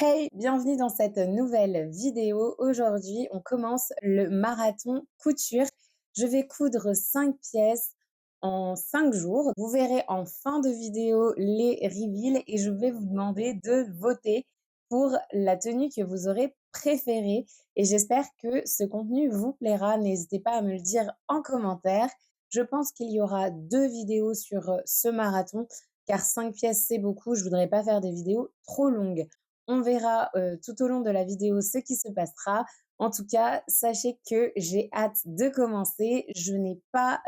Hey, bienvenue dans cette nouvelle vidéo. Aujourd'hui, on commence le marathon couture. Je vais coudre 5 pièces en 5 jours. Vous verrez en fin de vidéo les reveals et je vais vous demander de voter pour la tenue que vous aurez préférée. Et j'espère que ce contenu vous plaira. N'hésitez pas à me le dire en commentaire. Je pense qu'il y aura 2 vidéos sur ce marathon car 5 pièces c'est beaucoup. Je voudrais pas faire des vidéos trop longues. On verra, tout au long de la vidéo ce qui se passera. En tout cas, sachez que j'ai hâte de commencer. Je n'ai pas,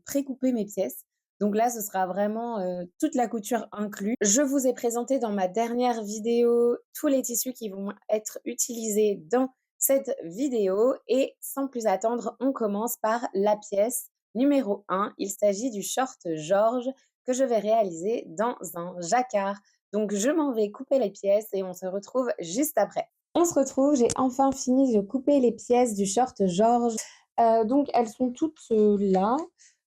précoupé mes pièces. Donc là, ce sera vraiment, toute la couture inclus. Je vous ai présenté dans ma dernière vidéo tous les tissus qui vont être utilisés dans cette vidéo et sans plus attendre, on commence par la pièce numéro 1. Il s'agit du short Georges que je vais réaliser dans un jacquard. Donc je m'en vais couper les pièces et on se retrouve juste après. On se retrouve, j'ai enfin fini de couper les pièces du short Georges. Donc elles sont toutes là.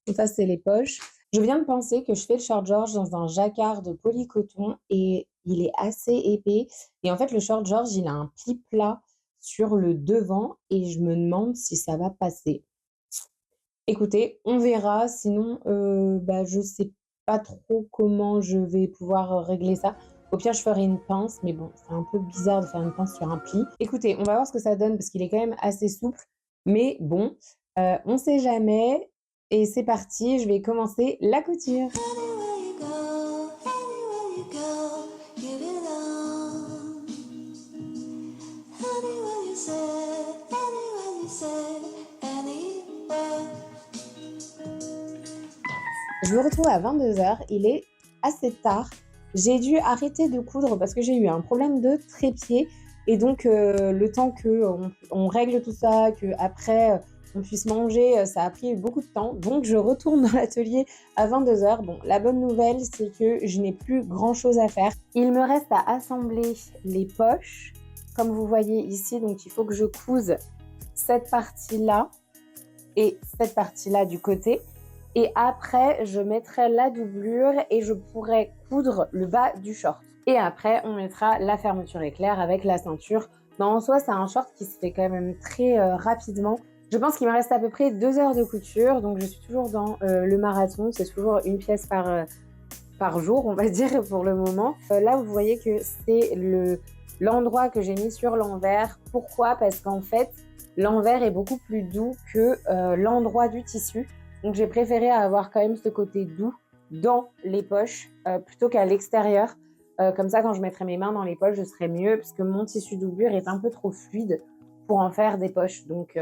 Donc ça c'est les poches. Je viens de penser que je fais le short Georges dans un jacquard de polycoton et il est assez épais. Et en fait le short Georges il a un pli plat sur le devant et je me demande si ça va passer. Écoutez, on verra, sinon, je sais pas trop comment je vais pouvoir, régler ça. Au pire, je ferai une pince, mais bon, c'est un peu bizarre de faire une pince sur un pli. Écoutez, on va voir ce que ça donne parce qu'il est quand même assez souple, mais bon, on sait jamais et c'est parti, je vais commencer la couture. Anywhere you go, anywhere you go, you belong. Anywhere you say, anywhere. Je me retrouve à 22h, il est assez tard. J'ai dû arrêter de coudre parce que j'ai eu un problème de trépied et donc le temps qu'on règle tout ça, qu'après on puisse manger, ça a pris beaucoup de temps. Donc je retourne dans l'atelier à 22h. Bon, la bonne nouvelle, c'est que je n'ai plus grand-chose à faire. Il me reste à assembler les poches, comme vous voyez ici. Donc il faut que je couse cette partie-là et cette partie-là du côté. Et après, je mettrai la doublure et je pourrai coudre le bas du short. Et après, on mettra la fermeture éclair avec la ceinture. Non, en soi, c'est un short qui se fait quand même très rapidement. Je pense qu'il me reste à peu près 2 heures de couture. Donc, je suis toujours dans le marathon. C'est toujours une pièce par jour, on va dire, pour le moment. Là, vous voyez que c'est l'endroit que j'ai mis sur l'envers. Pourquoi? Parce qu'en fait, l'envers est beaucoup plus doux que l'endroit du tissu. Donc j'ai préféré avoir quand même ce côté doux dans les poches plutôt qu'à l'extérieur. Comme ça, quand je mettrai mes mains dans les poches, je serai mieux parce que mon tissu doublure est un peu trop fluide pour en faire des poches. Donc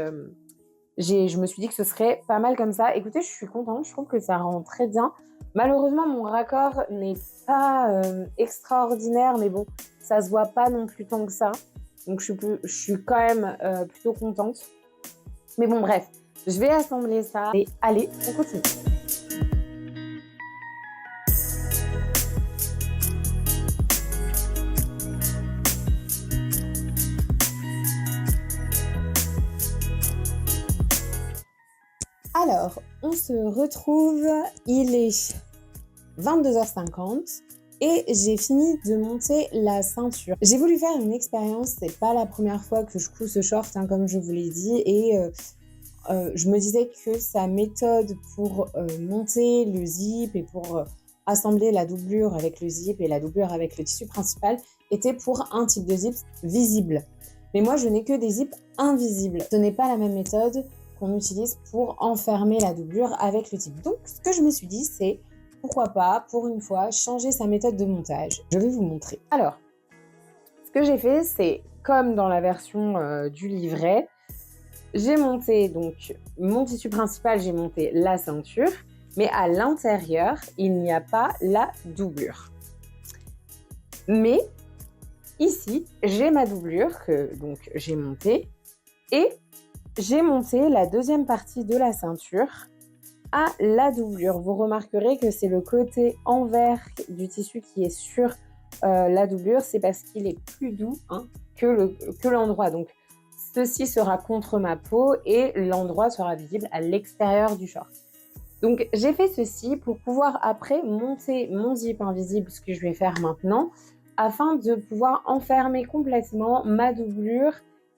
je me suis dit que ce serait pas mal comme ça. Écoutez, je suis contente, je trouve que ça rend très bien. Malheureusement, mon raccord n'est pas extraordinaire, mais bon, ça se voit pas non plus tant que ça. Donc je suis quand même plutôt contente. Mais bon, bref. Je vais assembler ça et allez, on continue. Alors, on se retrouve, il est 22h50 et j'ai fini de monter la ceinture. J'ai voulu faire une expérience, c'est pas la première fois que je couds ce short, comme je vous l'ai dit, et je me disais que sa méthode pour monter le zip et pour assembler la doublure avec le zip et la doublure avec le tissu principal était pour un type de zip visible. Mais moi, je n'ai que des zips invisibles. Ce n'est pas la même méthode qu'on utilise pour enfermer la doublure avec le zip. Donc, ce que je me suis dit, c'est pourquoi pas, pour une fois, changer sa méthode de montage. Je vais vous montrer. Alors, ce que j'ai fait, c'est comme dans la version du livret, j'ai monté donc mon tissu principal, j'ai monté la ceinture, mais à l'intérieur, il n'y a pas la doublure. Mais ici, j'ai ma doublure que donc j'ai montée et j'ai monté la deuxième partie de la ceinture à la doublure. Vous remarquerez que c'est le côté envers du tissu qui est sur la doublure, c'est parce qu'il est plus doux que l'endroit. Donc, ceci sera contre ma peau et l'endroit sera visible à l'extérieur du short. Donc j'ai fait ceci pour pouvoir après monter mon zip invisible, ce que je vais faire maintenant, afin de pouvoir enfermer complètement ma doublure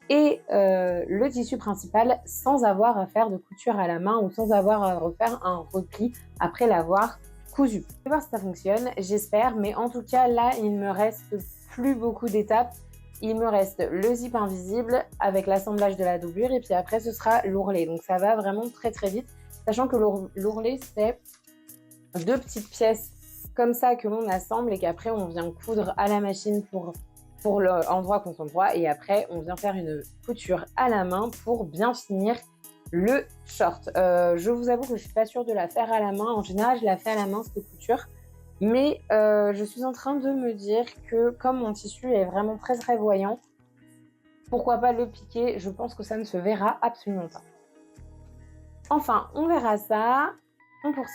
et le tissu principal sans avoir à faire de couture à la main ou sans avoir à refaire un repli après l'avoir cousu. Je vais voir si ça fonctionne, j'espère, mais en tout cas là il ne me reste plus beaucoup d'étapes. Il me reste le zip invisible avec l'assemblage de la doublure et puis après ce sera l'ourlet. Donc ça va vraiment très très vite, sachant que l'ourlet c'est 2 petites pièces comme ça que l'on assemble et qu'après on vient coudre à la machine pour l'endroit contre endroit et après on vient faire une couture à la main pour bien finir le short. Je vous avoue que je suis pas sûre de la faire à la main. En général, je la fais à la main cette couture, mais je suis en train de me dire que comme mon tissu est vraiment très très voyant, pourquoi pas le piquer? Je pense que ça ne se verra absolument pas. Enfin, on verra ça. On poursuit.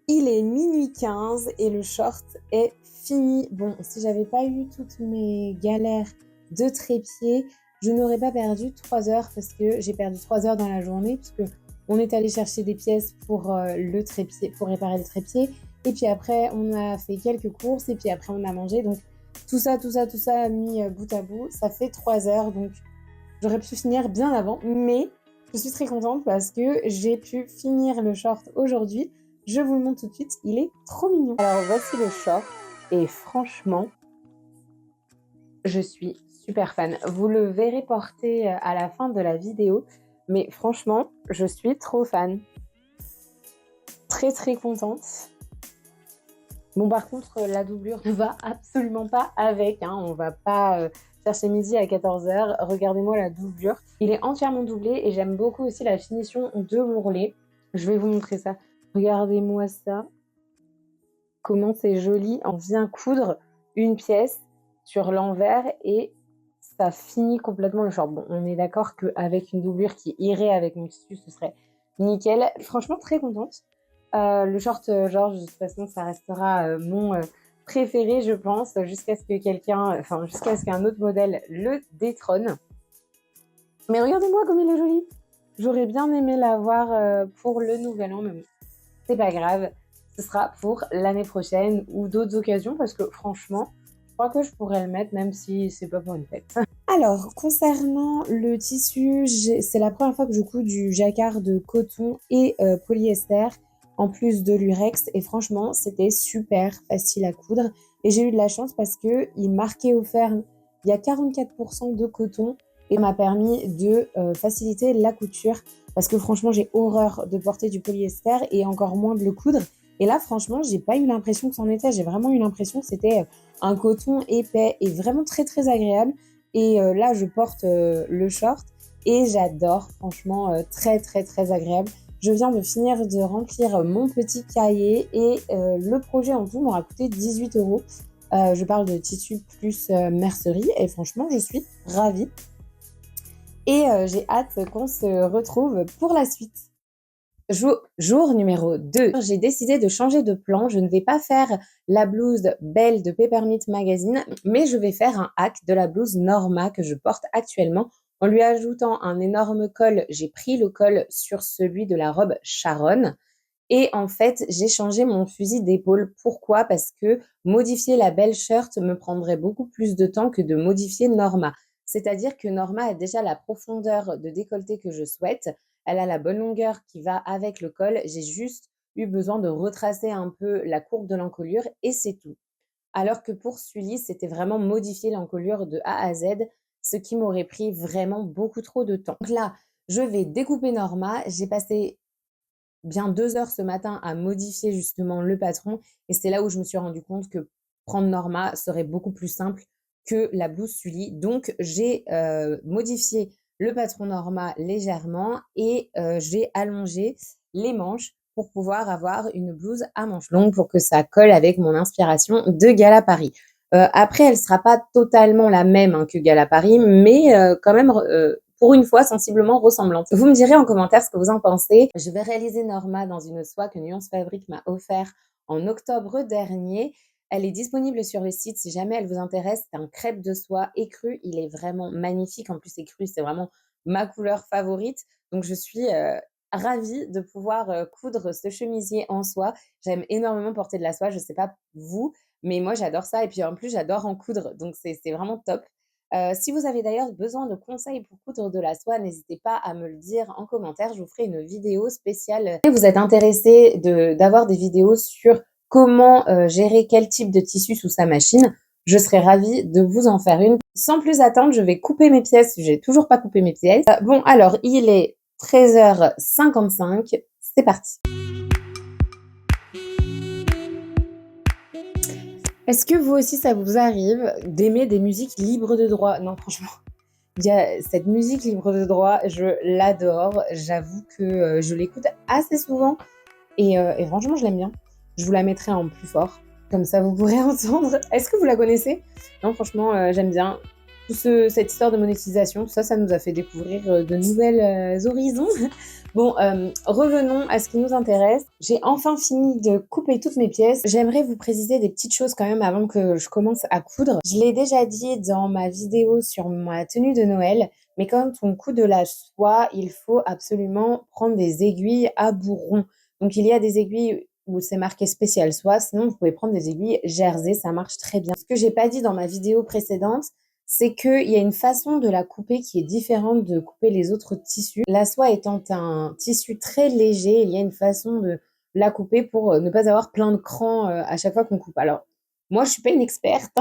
Il est minuit 15 et le short est fini. Bon, si j'avais pas eu toutes mes galères de trépied, je n'aurais pas perdu 3 heures parce que j'ai perdu 3 heures dans la journée puisque on est allé chercher des pièces pour le trépied, pour réparer le trépied. Et puis après, on a fait quelques courses et puis après, on a mangé. Donc tout ça mis bout à bout, ça fait 3 heures. Donc j'aurais pu finir bien avant, mais je suis très contente parce que j'ai pu finir le short aujourd'hui. Je vous le montre tout de suite, il est trop mignon. Alors voici le short et franchement, je suis super fan. Vous le verrez porter à la fin de la vidéo, mais franchement, je suis trop fan. Très très contente. Bon, par contre, la doublure ne va absolument pas avec, hein. On va pas chercher midi à 14h. Regardez-moi la doublure. Il est entièrement doublé et j'aime beaucoup aussi la finition de l'ourlet. Je vais vous montrer ça. Regardez-moi ça. Comment c'est joli. On vient coudre une pièce sur l'envers et ça finit complètement le short. Bon, on est d'accord qu'avec une doublure qui irait avec mon tissu, ce serait nickel. Franchement, très contente. Le short George, de toute façon, ça restera mon préféré, je pense, jusqu'à ce qu'un autre modèle le détrône. Mais regardez-moi comme il est joli. J'aurais bien aimé l'avoir pour le nouvel an, mais bon, c'est pas grave. Ce sera pour l'année prochaine ou d'autres occasions parce que franchement, je crois que je pourrais le mettre même si c'est pas pour une fête. Alors, concernant le tissu, c'est la première fois que je couds du jacquard de coton et polyester en plus de l'urex et franchement, c'était super facile à coudre et j'ai eu de la chance parce qu'il marquait au fer, il y a 44% de coton et m'a permis de faciliter la couture parce que franchement, j'ai horreur de porter du polyester et encore moins de le coudre. Et là, franchement, j'ai pas eu l'impression que c'en était. J'ai vraiment eu l'impression que c'était un coton épais et vraiment très très agréable. Et là, je porte le short et j'adore, franchement, très très très agréable. Je viens de finir de remplir mon petit cahier et le projet en tout m'aura coûté 18 €. Je parle de tissu plus mercerie et franchement, je suis ravie. Et j'ai hâte qu'on se retrouve pour la suite. Jour numéro 2. J'ai décidé de changer de plan. Je ne vais pas faire la blouse Belle de Peppermint Magazine, mais je vais faire un hack de la blouse Norma que je porte actuellement en lui ajoutant un énorme col. J'ai pris le col sur celui de la robe Sharon. Et en fait, j'ai changé mon fusil d'épaule. Pourquoi? Parce que modifier la belle shirt me prendrait beaucoup plus de temps que de modifier Norma. C'est-à-dire que Norma a déjà la profondeur de décolleté que je souhaite. Elle a la bonne longueur qui va avec le col. J'ai juste eu besoin de retracer un peu la courbe de l'encolure et c'est tout. Alors que pour Sully, c'était vraiment modifier l'encolure de A à Z. ce qui m'aurait pris vraiment beaucoup trop de temps. Donc là, je vais découper Norma. J'ai passé bien 2 heures ce matin à modifier justement le patron et c'est là où je me suis rendu compte que prendre Norma serait beaucoup plus simple que la blouse Sully. Donc j'ai, modifié le patron Norma légèrement et j'ai allongé les manches pour pouvoir avoir une blouse à manches longues pour que ça colle avec mon inspiration de Gala Paris. Après elle sera pas totalement la même, hein, que Gala Paris, mais quand même pour une fois sensiblement ressemblante. Vous me direz en commentaire ce que vous en pensez. Je vais réaliser Norma dans une soie que Nuance Fabric m'a offert en octobre dernier. Elle est disponible sur le site si jamais elle vous intéresse. C'est un crêpe de soie écru. Il est vraiment magnifique. En plus, écru, c'est vraiment ma couleur favorite. Donc, je suis ravie de pouvoir coudre ce chemisier en soie. J'aime énormément porter de la soie. Je ne sais pas vous, mais moi, j'adore ça. Et puis, en plus, j'adore en coudre. Donc, c'est vraiment top. Si vous avez d'ailleurs besoin de conseils pour coudre de la soie, n'hésitez pas à me le dire en commentaire. Je vous ferai une vidéo spéciale. Si vous êtes intéressé d'avoir des vidéos sur comment gérer quel type de tissu sous sa machine, je serais ravie de vous en faire une. Sans plus attendre, je vais couper mes pièces. J'ai toujours pas coupé mes pièces. Bon, alors, il est 13h55. C'est parti. Est-ce que vous aussi, ça vous arrive d'aimer des musiques libres de droit? Non, franchement, il y a cette musique libre de droit, je l'adore. J'avoue que je l'écoute assez souvent et franchement, je l'aime bien. Je vous la mettrai en plus fort, comme ça vous pourrez entendre. Est-ce que vous la connaissez? Non, franchement, j'aime bien. Cette histoire de monétisation, tout ça, ça nous a fait découvrir de nouvelles horizons. Bon, revenons à ce qui nous intéresse. J'ai enfin fini de couper toutes mes pièces. J'aimerais vous préciser des petites choses quand même avant que je commence à coudre. Je l'ai déjà dit dans ma vidéo sur ma tenue de Noël, mais quand on coud de la soie, il faut absolument prendre des aiguilles à bourron. Donc il y a des aiguilles où c'est marqué spécial soie, sinon vous pouvez prendre des aiguilles jersey, ça marche très bien. Ce que j'ai pas dit dans ma vidéo précédente, c'est qu'il y a une façon de la couper qui est différente de couper les autres tissus. La soie étant un tissu très léger, il y a une façon de la couper pour ne pas avoir plein de crans à chaque fois qu'on coupe. Alors, moi, je suis pas une experte.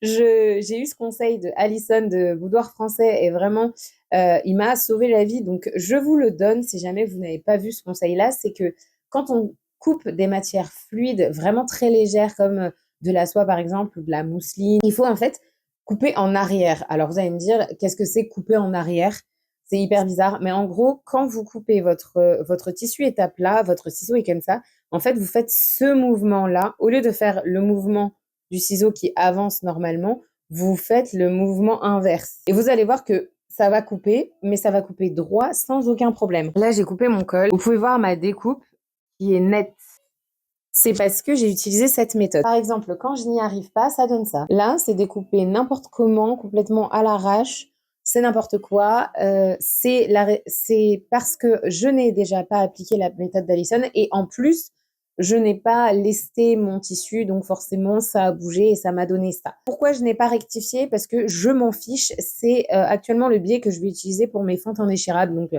J'ai eu ce conseil de Alison de Boudoir Français et vraiment, il m'a sauvé la vie. Donc, je vous le donne si jamais vous n'avez pas vu ce conseil-là. C'est que quand on coupe des matières fluides vraiment très légères comme de la soie par exemple ou de la mousseline, il faut en fait couper en arrière. Alors vous allez me dire, qu'est-ce que c'est couper en arrière? C'est hyper bizarre, mais en gros, quand vous coupez votre tissu est à plat, votre ciseau est comme ça, en fait, vous faites ce mouvement-là. Au lieu de faire le mouvement du ciseau qui avance normalement, vous faites le mouvement inverse. Et vous allez voir que ça va couper, mais ça va couper droit sans aucun problème. Là, j'ai coupé mon col. Vous pouvez voir ma découpe qui est nette. C'est parce que j'ai utilisé cette méthode. Par exemple, quand je n'y arrive pas, ça donne ça. Là, c'est découpé n'importe comment, complètement à l'arrache. C'est n'importe quoi. C'est parce que je n'ai déjà pas appliqué la méthode d'Alison et en plus, je n'ai pas lesté mon tissu, donc forcément, ça a bougé et ça m'a donné ça. Pourquoi je n'ai pas rectifié? Parce que je m'en fiche. C'est actuellement le biais que je vais utiliser pour mes fentes en échirade. Donc,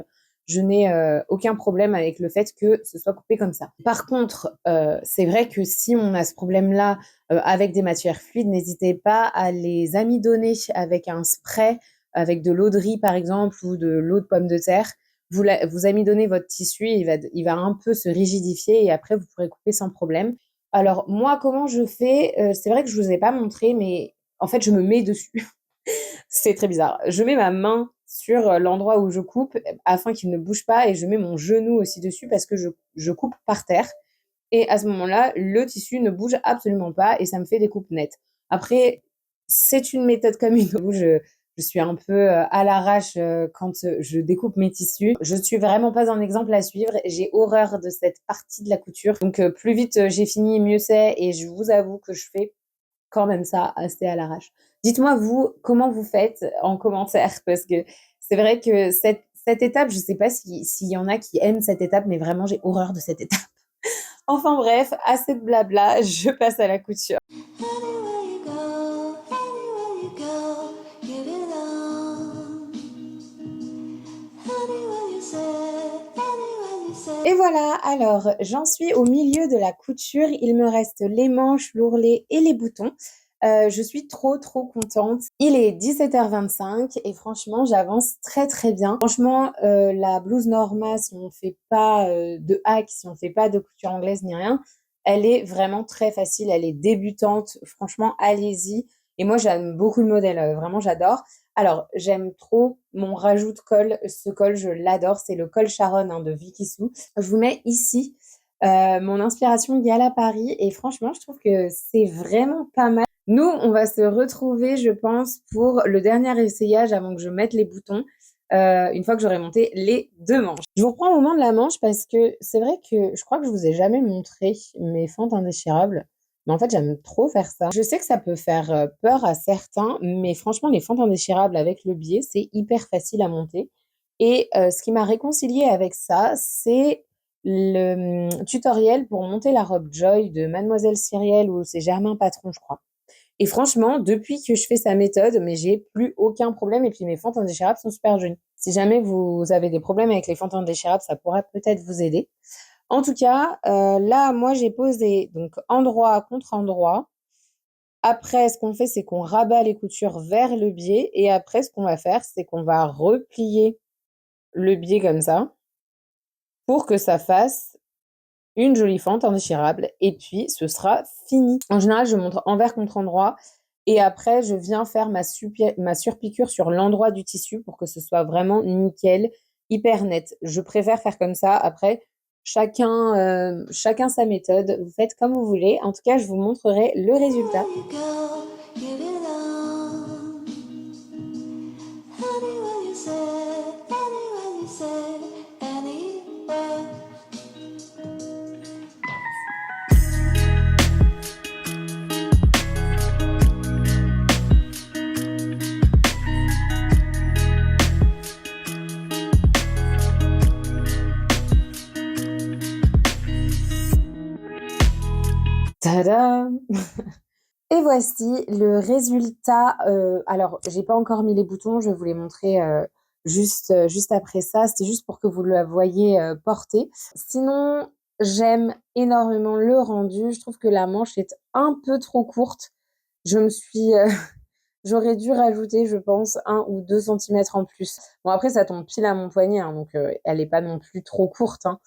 je n'ai aucun problème avec le fait que ce soit coupé comme ça. Par contre, c'est vrai que si on a ce problème-là avec des matières fluides, n'hésitez pas à les amidonner avec un spray, avec de l'eau de riz par exemple ou de l'eau de pomme de terre. Vous amidonnez votre tissu, il va un peu se rigidifier et après vous pourrez couper sans problème. Alors moi, comment je fais? C'est vrai que je ne vous ai pas montré, mais en fait, je me mets dessus. C'est très bizarre. Je mets ma main sur l'endroit où je coupe afin qu'il ne bouge pas et je mets mon genou aussi dessus parce que je coupe par terre. Et à ce moment-là, le tissu ne bouge absolument pas et ça me fait des coupes nettes. Après, c'est une méthode comme une autre. Je suis un peu à l'arrache quand je découpe mes tissus. Je ne suis vraiment pas un exemple à suivre. J'ai horreur de cette partie de la couture. Donc, plus vite j'ai fini, mieux c'est. Et je vous avoue que je fais quand même ça assez à l'arrache. Dites-moi, vous, comment vous faites en commentaire? Parce que c'est vrai que cette étape, je ne sais pas s'il y en a qui aiment cette étape, mais vraiment, j'ai horreur de cette étape. Enfin bref, assez de blabla, je passe à la couture. Anywhere you go, anywhere you go, give it on. Anywhere you say, anywhere you say. Et voilà, alors j'en suis au milieu de la couture. Il me reste les manches, l'ourlet et les boutons. Je suis trop contente. Il est 17h25 et franchement, j'avance très bien. Franchement, la blouse Norma, si on fait pas de hack, si on fait pas de couture anglaise ni rien, elle est vraiment très facile. Elle est débutante. Franchement, allez-y. Et moi, j'aime beaucoup le modèle. Vraiment, j'adore. Alors, j'aime trop mon rajout de col. Ce col, je l'adore. C'est le col Sharon de Vicky Sue. Je vous mets ici mon inspiration Gala Paris et franchement, je trouve que c'est vraiment pas mal. Nous, on va se retrouver, je pense, pour le dernier essayage avant que je mette les boutons, une fois que j'aurai monté les 2 manches. Je vous reprends au moment de la manche parce que c'est vrai que je crois que je vous ai jamais montré mes fentes indéchirables, mais en fait, j'aime trop faire ça. Je sais que ça peut faire peur à certains, mais franchement, les fentes indéchirables avec le biais, c'est hyper facile à monter. Et ce qui m'a réconciliée avec ça, c'est le tutoriel pour monter la robe Joy de Mademoiselle Cyrielle ou c'est Germain Patron, je crois. Et franchement, depuis que je fais sa méthode, mais j'ai plus aucun problème et puis mes fentes indéchirables sont super jolies. Si jamais vous avez des problèmes avec les fentes indéchirables, ça pourra peut-être vous aider. En tout cas, là, moi, j'ai posé donc endroit contre endroit. Après, ce qu'on fait, c'est qu'on rabat les coutures vers le biais et après, ce qu'on va faire, c'est qu'on va replier le biais comme ça pour que ça fasse une jolie fente indéchirable et puis ce sera fini. En général, je montre envers contre endroit et après, je viens faire ma surpiqûre sur l'endroit du tissu pour que ce soit vraiment nickel, hyper net. Je préfère faire comme ça. Après, chacun sa méthode. Vous faites comme vous voulez. En tout cas, je vous montrerai le résultat. Anywhere you go, you belong. Anywhere you say, anywhere. Tada! Et voici le résultat. Alors, j'ai pas encore mis les boutons, je vais vous les montrer juste après ça. C'était juste pour que vous le voyiez porter. Sinon, j'aime énormément le rendu. Je trouve que la manche est un peu trop courte. Je me suis, j'aurais dû rajouter, je pense, 1 ou 2 centimètres en plus. Bon, après, ça tombe pile à mon poignet, hein, donc elle est pas non plus trop courte, hein.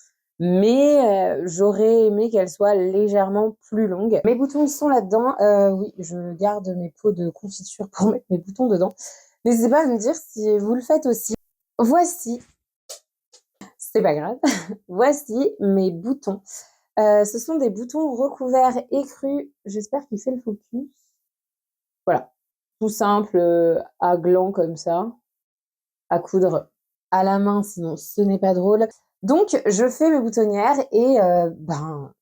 Mais j'aurais aimé qu'elle soit légèrement plus longue. Mes boutons sont là-dedans. Oui, je garde mes pots de confiture pour mettre mes boutons dedans. N'hésitez pas à me dire si vous le faites aussi. Voici, c'est pas grave, voici mes boutons. Ce sont des boutons recouverts écrus. J'espère qu'il fait le focus. Voilà, tout simple, à gland comme ça, à coudre à la main, sinon ce n'est pas drôle. Donc je fais mes boutonnières et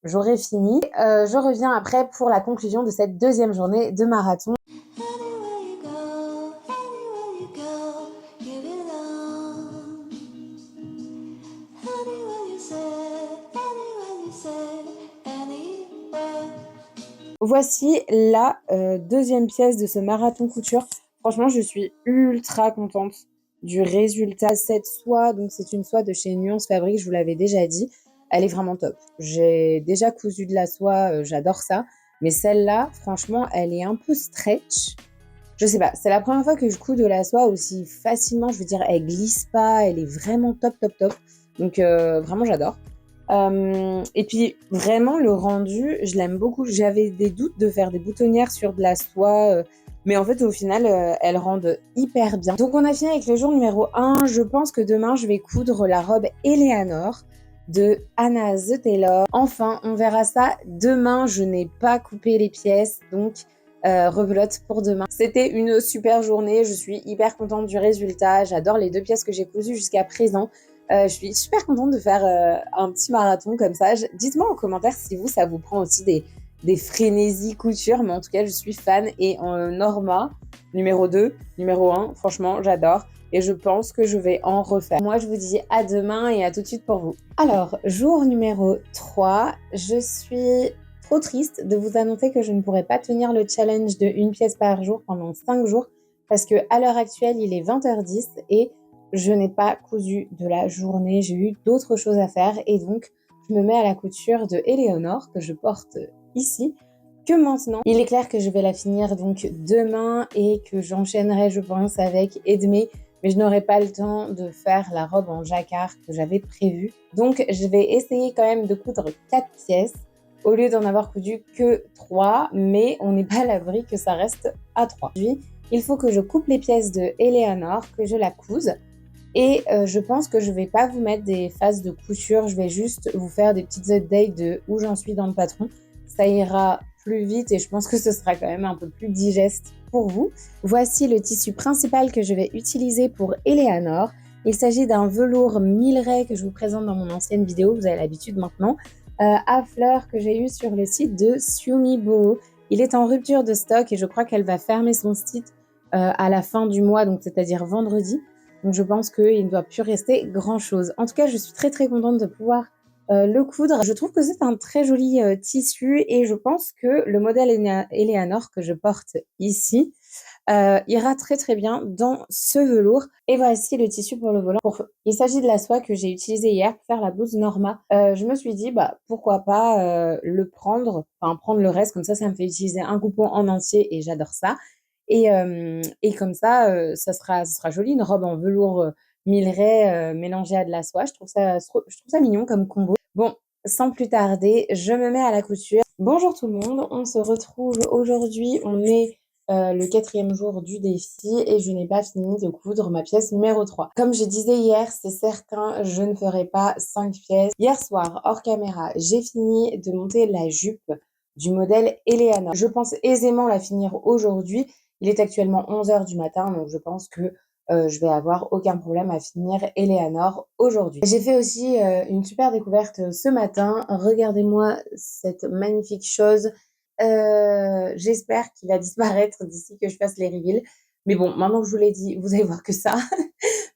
j'aurai fini. Je reviens après pour la conclusion de cette 2e journée de marathon. Anywhere you go, you belong. Anywhere you say, anywhere. Voici la 2e pièce de ce marathon couture. Franchement, je suis ultra contente du résultat. Cette soie, donc c'est une soie de chez Nuance Fabrique, je vous l'avais déjà dit. Elle est vraiment top. J'ai déjà cousu de la soie, j'adore ça. Mais celle-là, franchement, elle est un peu stretch. Je sais pas, c'est la première fois que je couds de la soie aussi facilement. Je veux dire, elle glisse pas, elle est vraiment top. Donc vraiment, j'adore. Et puis vraiment le rendu, je l'aime beaucoup. J'avais des doutes de faire des boutonnières sur de la soie, mais en fait au final elles rendent hyper bien. Donc on a fini avec le jour numéro 1. Je pense que demain je vais coudre la robe Eleanor de Anna The Tailor. Enfin, on verra ça demain. Je n'ai pas coupé les pièces, donc rebelote pour demain. C'était une super journée. Je suis hyper contente du résultat. J'adore les 2 pièces que j'ai cousues jusqu'à présent. Je suis super contente de faire un petit marathon comme ça. Dites-moi en commentaire si vous, ça vous prend aussi des frénésies couture, mais en tout cas, je suis fan. Et en Norma, numéro 2, numéro 1, franchement, j'adore. Et je pense que je vais en refaire. Moi, je vous dis à demain et à tout de suite pour vous. Alors, jour numéro 3, je suis trop triste de vous annoncer que je ne pourrai pas tenir le challenge de 1 pièce par jour pendant 5 jours parce que à l'heure actuelle, il est 20h10 et je n'ai pas cousu de la journée, j'ai eu d'autres choses à faire et donc je me mets à la couture de Eleanor que je porte ici, que maintenant. Il est clair que je vais la finir donc demain et que j'enchaînerai, je pense, avec Edmé, mais je n'aurai pas le temps de faire la robe en jacquard que j'avais prévu. Donc, je vais essayer quand même de coudre 4 pièces au lieu d'en avoir cousu que 3, mais on n'est pas à l'abri que ça reste à 3. Aujourd'hui, il faut que je coupe les pièces de Eleanor, que je la couse. Et je pense que je vais pas vous mettre des phases de couture, je vais juste vous faire des petites updates de où j'en suis dans le patron. Ça ira plus vite et je pense que ce sera quand même un peu plus digeste pour vous. Voici le tissu principal que je vais utiliser pour Eleanor. Il s'agit d'un velours Milleray que je vous présente dans mon ancienne vidéo, vous avez l'habitude maintenant, à fleurs que j'ai eu sur le site de Siumi Boho. Il est en rupture de stock et je crois qu'elle va fermer son site à la fin du mois, donc c'est-à-dire vendredi. Donc je pense qu'il ne doit plus rester grand-chose. En tout cas, je suis très très contente de pouvoir le coudre. Je trouve que c'est un très joli tissu et je pense que le modèle Eleanor que je porte ici ira très très bien dans ce velours. Et voici le tissu pour le volant. Il s'agit de la soie que j'ai utilisée hier pour faire la blouse Norma. Je me suis dit, pourquoi pas le prendre, enfin prendre le reste, comme ça me fait utiliser un coupon en entier et j'adore ça. Et comme ça sera joli, une robe en velours Milleray mélangée à de la soie. Je trouve ça mignon comme combo. Bon, sans plus tarder, je me mets à la couture. Bonjour tout le monde, on se retrouve aujourd'hui. On est le 4e jour du défi et je n'ai pas fini de coudre ma pièce numéro 3. Comme je disais hier, c'est certain, je ne ferai pas 5 pièces. Hier soir, hors caméra, j'ai fini de monter la jupe du modèle Eleanor. Je pense aisément la finir aujourd'hui. Il est actuellement 11h du matin, donc je pense que je vais avoir aucun problème à finir Eleanor aujourd'hui. J'ai fait aussi une super découverte ce matin. Regardez-moi cette magnifique chose. J'espère qu'il va disparaître d'ici que je fasse les reveals. Mais bon, maintenant que je vous l'ai dit, vous allez voir que ça.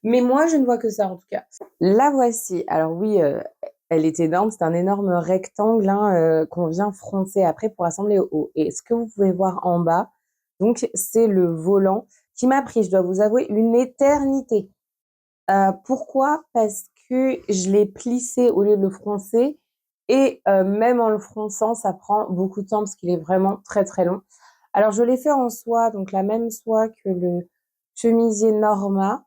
Mais moi, je ne vois que ça en tout cas. La voici. Alors oui, elle est énorme. C'est un énorme rectangle qu'on vient froncer après pour assembler au haut. Et ce que vous pouvez voir en bas, donc c'est le volant qui m'a pris, je dois vous avouer, une éternité. Pourquoi? Parce que je l'ai plissé au lieu de le froncer et même en le fronçant, ça prend beaucoup de temps parce qu'il est vraiment très très long. Alors je l'ai fait en soie, donc la même soie que le chemisier Norma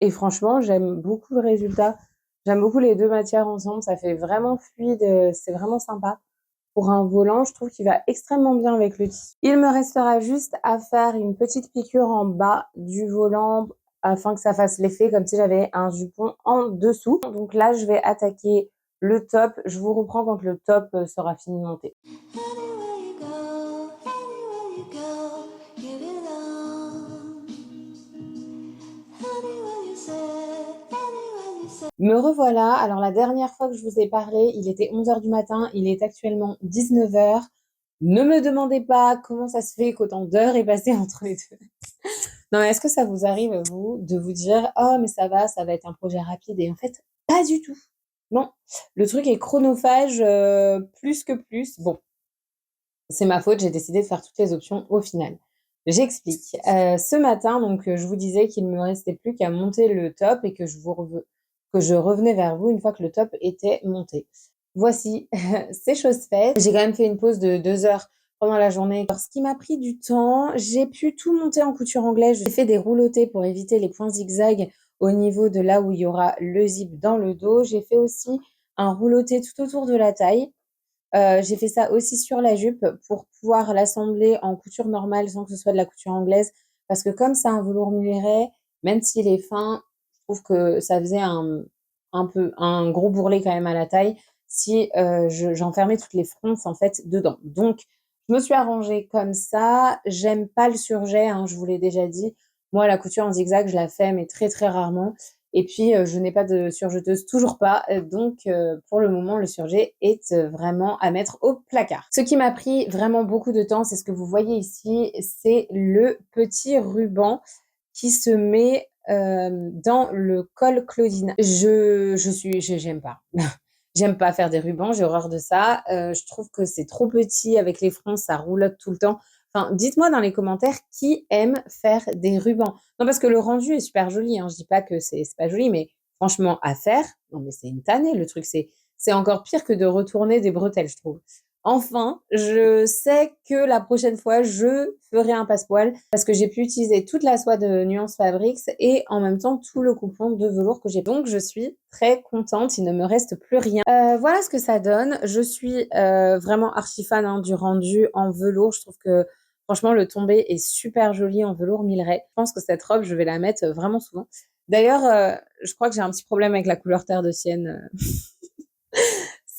et franchement, j'aime beaucoup le résultat. J'aime beaucoup les 2 matières ensemble, ça fait vraiment fluide, c'est vraiment sympa. Pour un volant, je trouve qu'il va extrêmement bien avec le tissu. Il me restera juste à faire une petite piqûre en bas du volant afin que ça fasse l'effet comme si j'avais un jupon en dessous. Donc là, je vais attaquer le top. Je vous reprends quand le top sera fini de monter. Anywhere you go, you belong. Anywhere you say. Me revoilà. Alors la dernière fois que je vous ai parlé, il était 11h du matin. Il est actuellement 19h. Ne me demandez pas comment ça se fait qu'autant d'heures est passé entre les deux. Non, mais est-ce que ça vous arrive, vous, de vous dire: «Oh mais ça va être un projet rapide» et en fait, pas du tout. Non, le truc est chronophage, plus que plus. Bon, c'est ma faute, j'ai décidé de faire toutes les options au final. J'explique. Ce matin, donc, je vous disais qu'il me restait plus qu'à monter le top et que je revenais vers vous une fois que le top était monté. Voici, c'est chose faite. J'ai quand même fait une pause de 2 heures pendant la journée. Alors, ce qui m'a pris du temps, j'ai pu tout monter en couture anglaise. J'ai fait des roulotés pour éviter les points zigzag au niveau de là où il y aura le zip dans le dos. J'ai fait aussi un rouloté tout autour de la taille. J'ai fait ça aussi sur la jupe pour pouvoir l'assembler en couture normale sans que ce soit de la couture anglaise. Parce que comme c'est un velours Milleray, même s'il est fin, je trouve que ça faisait un gros bourrelet quand même à la taille si j'enfermais toutes les fronces en fait dedans. Donc, je me suis arrangée comme ça. J'aime pas le surjet, hein, je vous l'ai déjà dit. Moi, la couture en zigzag, je la fais, mais très très rarement. Et puis, je n'ai pas de surjeteuse, toujours pas. Donc, pour le moment, le surjet est vraiment à mettre au placard. Ce qui m'a pris vraiment beaucoup de temps, c'est ce que vous voyez ici, c'est le petit ruban qui se met dans le col Claudine. J'aime pas. J'aime pas faire des rubans, j'ai horreur de ça. Je trouve que c'est trop petit avec les fronts, ça roulotte tout le temps. Enfin, dites-moi dans les commentaires qui aime faire des rubans. Non, parce que le rendu est super joli, hein. Je dis pas que c'est pas joli, mais franchement, à faire, non mais c'est une tannée le truc. C'est encore pire que de retourner des bretelles, je trouve. Enfin, je sais que la prochaine fois, je ferai un passepoil parce que j'ai pu utiliser toute la soie de Nuance Fabrics et en même temps tout le coupon de velours que j'ai. Donc, je suis très contente. Il ne me reste plus rien. Voilà ce que ça donne. Je suis vraiment archi fan hein, du rendu en velours. Je trouve que franchement, le tombé est super joli en velours Milleray. Je pense que cette robe, je vais la mettre vraiment souvent. D'ailleurs, je crois que j'ai un petit problème avec la couleur terre de sienne.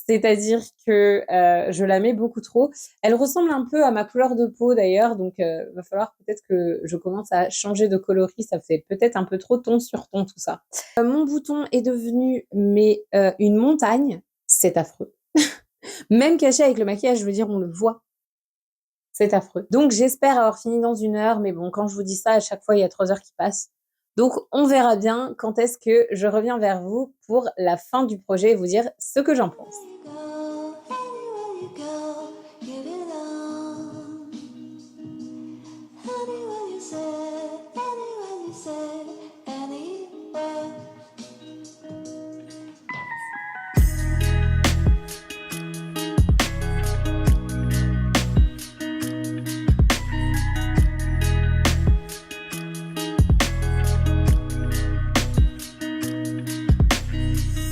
C'est-à-dire que je la mets beaucoup trop. Elle ressemble un peu à ma couleur de peau d'ailleurs, donc va falloir peut-être que je commence à changer de coloris. Ça fait peut-être un peu trop ton sur ton tout ça. Mon bouton est devenu une montagne. C'est affreux. Même caché avec le maquillage, je veux dire, on le voit. C'est affreux. Donc j'espère avoir fini dans 1 heure, mais bon, quand je vous dis ça, à chaque fois, il y a 3 heures qui passent. Donc on verra bien quand est-ce que je reviens vers vous pour la fin du projet et vous dire ce que j'en pense. Anywhere you go, give it on. Anywhere you say, anywhere.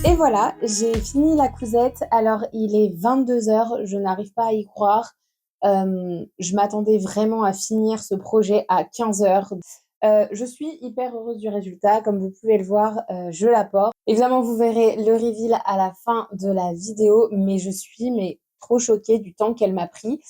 Et voilà, j'ai fini la cousette. Alors, il est 22 heures, je n'arrive pas à y croire. Je m'attendais vraiment à finir ce projet à 15 heures. Je suis hyper heureuse du résultat. Comme vous pouvez le voir, je la porte. Évidemment, vous verrez le reveal à la fin de la vidéo, mais je suis trop choquée du temps qu'elle m'a pris.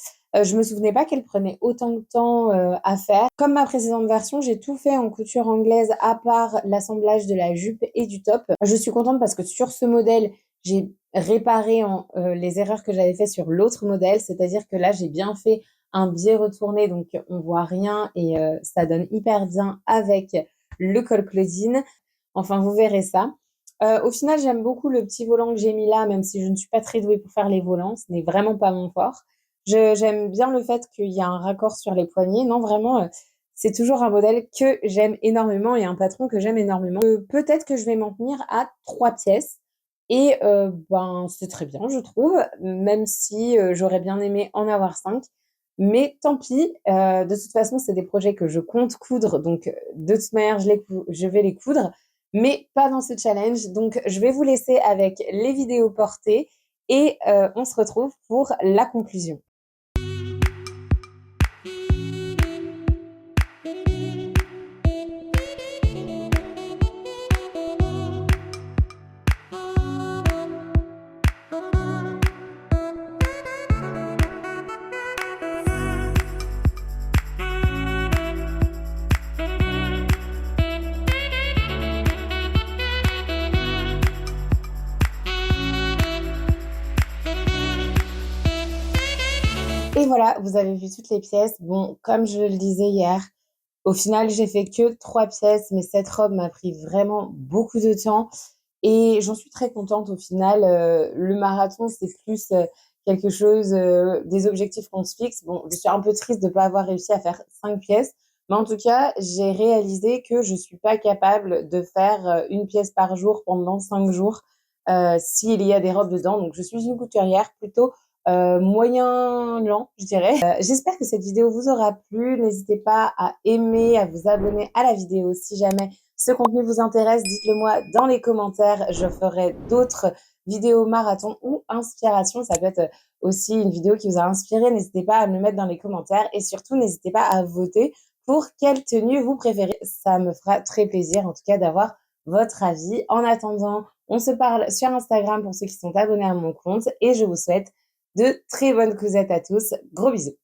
Je me souvenais pas qu'elle prenait autant de temps à faire. Comme ma précédente version, j'ai tout fait en couture anglaise à part l'assemblage de la jupe et du top. Je suis contente parce que sur ce modèle, j'ai réparé les erreurs que j'avais fait sur l'autre modèle, c'est-à-dire que là, j'ai bien fait un biais retourné, donc on voit rien et ça donne hyper bien avec le col Claudine. Enfin, vous verrez ça. Au final, j'aime beaucoup le petit volant que j'ai mis là, même si je ne suis pas très douée pour faire les volants, ce n'est vraiment pas mon fort. J'aime bien le fait qu'il y a un raccord sur les poignets. Non, vraiment, c'est toujours un modèle que j'aime énormément et un patron que j'aime énormément. Peut-être que je vais m'en tenir à 3 pièces et c'est très bien, je trouve, même si j'aurais bien aimé en avoir 5. Mais tant pis, de toute façon, c'est des projets que je compte coudre, donc de toute manière, je vais les coudre, mais pas dans ce challenge. Donc, je vais vous laisser avec les vidéos portées et on se retrouve pour la conclusion. Et voilà, vous avez vu toutes les pièces. Bon, comme je le disais hier, au final, j'ai fait que 3 pièces, mais cette robe m'a pris vraiment beaucoup de temps et j'en suis très contente au final. Le marathon, c'est plus quelque chose, des objectifs qu'on se fixe. Bon, je suis un peu triste de ne pas avoir réussi à faire 5 pièces, mais en tout cas, j'ai réalisé que je suis pas capable de faire 1 pièce par jour pendant 5 jours s'il y a des robes dedans. Donc, je suis une couturière plutôt moyen lent, je dirais. J'espère que cette vidéo vous aura plu. N'hésitez pas à aimer, à vous abonner à la vidéo si jamais ce contenu vous intéresse. Dites-le moi dans les commentaires. Je ferai d'autres vidéos marathon ou inspiration. Ça peut être aussi une vidéo qui vous a inspiré. N'hésitez pas à me le mettre dans les commentaires et surtout, n'hésitez pas à voter pour quelle tenue vous préférez. Ça me fera très plaisir, en tout cas, d'avoir votre avis. En attendant, on se parle sur Instagram pour ceux qui sont abonnés à mon compte et je vous souhaite de très bonnes cousettes à tous. Gros bisous.